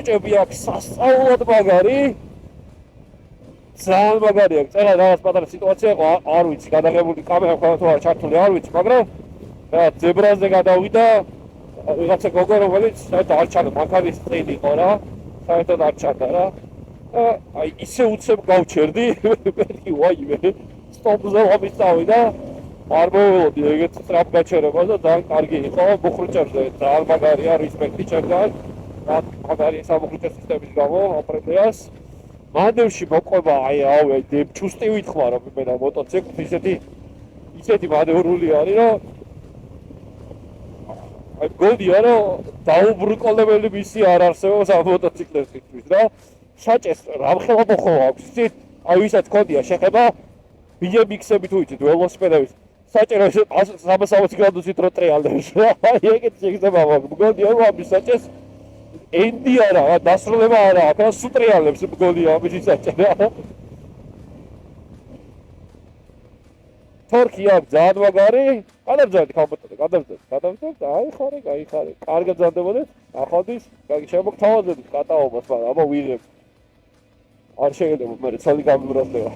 ბიჭები აქ სასწაულად მაგარი. ძალიან მაგარია. წერა რაღაც პატარა სიტუაცია იყო, არ ვიცი, გადაღებული კამერა ხომ თუ არ ჩართული, არ ვიცი, მაგრამ რა ზებრაზე გადავიდა ვიღაცა გოგო რომელიც საერთოდ არ ჩანდა, მანქანის წინ იყო რა. საერთოდ არ ჩანდა რა. აი ისე უცებ გავჩერდი, მეთქი ვაიმე. სტოპზე ვამისწავიდა. არ მოველოდი ეგეთ სწრაფ გაჩერებას და ძალიან კარგი იყო, ბუხრუჭებზე ძალიან მაგარია, რესპექტი ჩემთან. რა მაგარი სამუხრუჭო სისტემის გამო აპრენდიას. მანევში მოყვება აი ავე ჩუსტი ვითხრა რომ იმენა მოტოციკლი ისეთი მანევრული არის რომ აი გოდია რომ დაუბრკოლებელი მისი არ არსებობს ამ მოტოციკლისთვის რა საჭეს რამხელა მოხოვა აქვს იცით აი ვისაც ქონდია შეხება BMX-ები თუ იცით ველოსიპედების საჭირო 360 გრადუსით რო ტრიალდებს რა აი ეგეთ შეგდება გოდია რომ ამის საჭეს ენდი არა, დასრულება არა, აქ სუტრიალებს მგონია ამის საჭერა. თორქია ძალიან მაგარი, გადავძარდით კომპიუტერი, გადავძარდით, აიხარე, კარგად ძანდებოდეთ, ახალდის, შემოგთავაზებთ კატაობას, მაგრამ აბა ვიღებ. არ შეიძლება მე ცალი გამიბრაზდება.